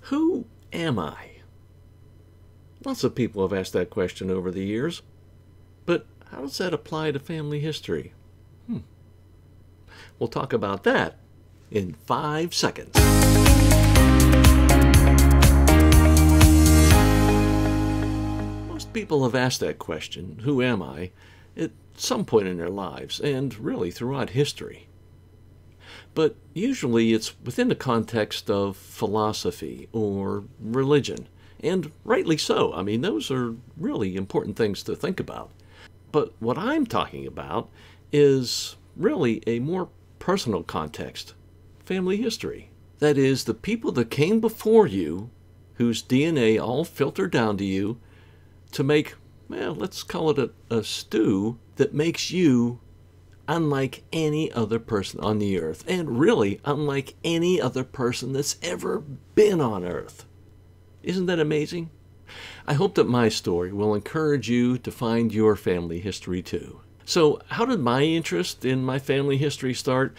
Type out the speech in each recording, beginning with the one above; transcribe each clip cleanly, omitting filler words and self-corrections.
Who am I? Lots of people have asked that question over the years, but how does that apply to family history? We'll talk about that in 5 seconds. Most people have asked that question, who am I, at some point in their lives, and really throughout history. But usually it's within the context of philosophy or religion, and rightly so. I mean, those are really important things to think about. But what I'm talking about is really a more personal context, family history. That is, the people that came before you, whose DNA all filtered down to you to make, well, let's call it a stew that makes you unlike any other person on the earth, and really unlike any other person that's ever been on earth. Isn't that amazing? I hope that my story will encourage you to find your family history too. So how did my interest in my family history start?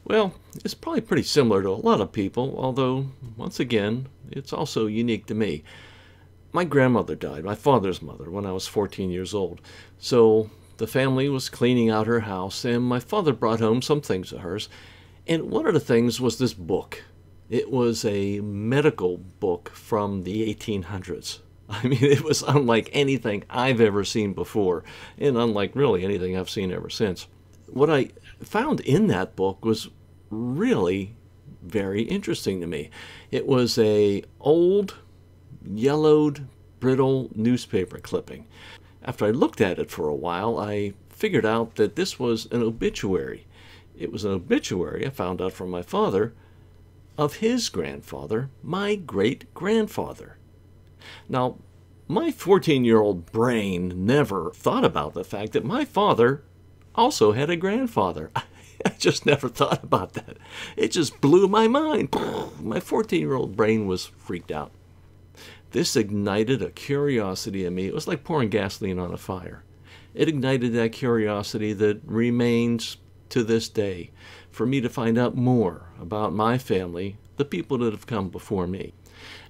Well, it's probably pretty similar to a lot of people, although, once again, it's also unique to me. My grandmother died, my father's mother, when I was 14 years old. So the family was cleaning out her house, and my father brought home some things of hers. And one of the things was this book. It was a medical book from the 1800s. I mean, it was unlike anything I've ever seen before, and unlike really anything I've seen ever since. What I found in that book was really very interesting to me. It was an old, yellowed, brittle newspaper clipping. After I looked at it for a while, I figured out that this was an obituary. It was an obituary, I found out from my father, of his grandfather, my great-grandfather. Now, my 14-year-old brain never thought about the fact that my father also had a grandfather. I just never thought about that. It just blew my mind. My 14-year-old brain was freaked out. This ignited a curiosity in me. It was like pouring gasoline on a fire. It ignited that curiosity that remains to this day for me to find out more about my family, the people that have come before me.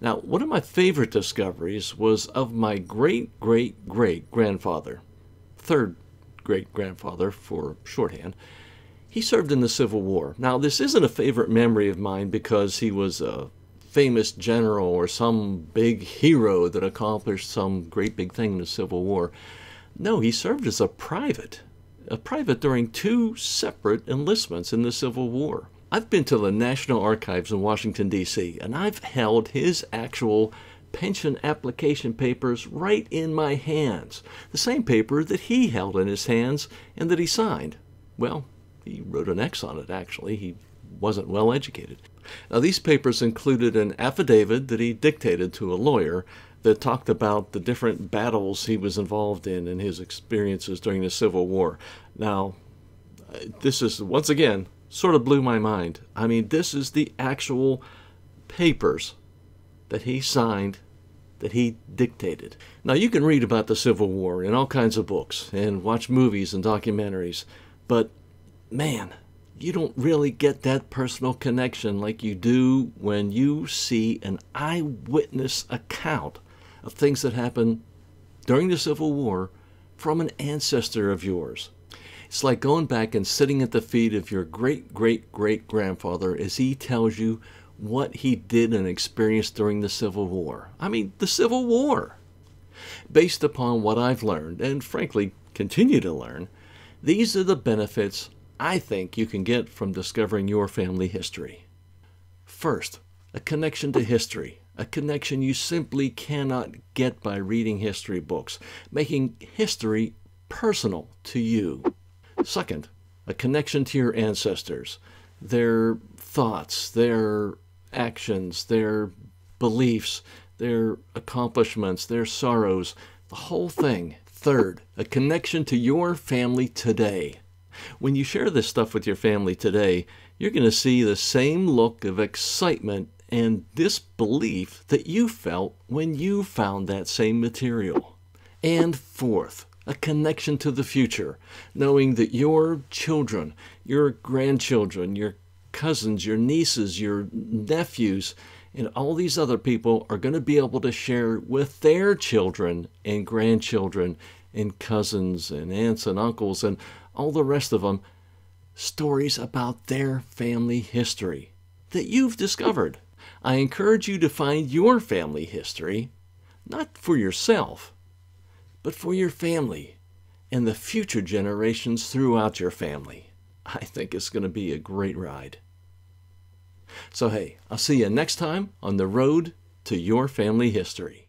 Now, one of my favorite discoveries was of my great-great-great-grandfather, third great-grandfather for shorthand. He served in the Civil War. Now, this isn't a favorite memory of mine because he was a famous general or some big hero that accomplished some great big thing in the Civil War. No, he served as a private during 2 separate enlistments in the Civil War. I've been to the National Archives in Washington, D.C., and I've held his actual pension application papers right in my hands. The same paper that he held in his hands and that he signed. Well, he wrote an X on it, actually. He wasn't well educated. Now, these papers included an affidavit that he dictated to a lawyer that talked about the different battles he was involved in and his experiences during the Civil War. Now, this is, once again, sort of blew my mind. I mean, this is the actual papers that he signed, that he dictated. Now, you can read about the Civil War in all kinds of books and watch movies and documentaries, but man, you don't really get that personal connection like you do when you see an eyewitness account of things that happened during the Civil War from an ancestor of yours. It's like going back and sitting at the feet of your great-great-great-grandfather as he tells you what he did and experienced during the Civil War. I mean, the Civil War. Based upon what I've learned, and frankly continue to learn, these are the benefits I think you can get from discovering your family history. First, a connection to history, a connection you simply cannot get by reading history books, making history personal to you. Second, a connection to your ancestors, their thoughts, their actions, their beliefs, their accomplishments, their sorrows, the whole thing. Third, a connection to your family today. When you share this stuff with your family today, you're going to see the same look of excitement and disbelief that you felt when you found that same material. And fourth, a connection to the future, knowing that your children, your grandchildren, your cousins, your nieces, your nephews, And all these other people are going to be able to share with their children and grandchildren and cousins and aunts and uncles and all the rest of them stories about their family history that you've discovered. I encourage you to find your family history, not for yourself, but for your family and the future generations throughout your family. I think it's going to be a great ride. So hey, I'll see you next time on the road to your family history.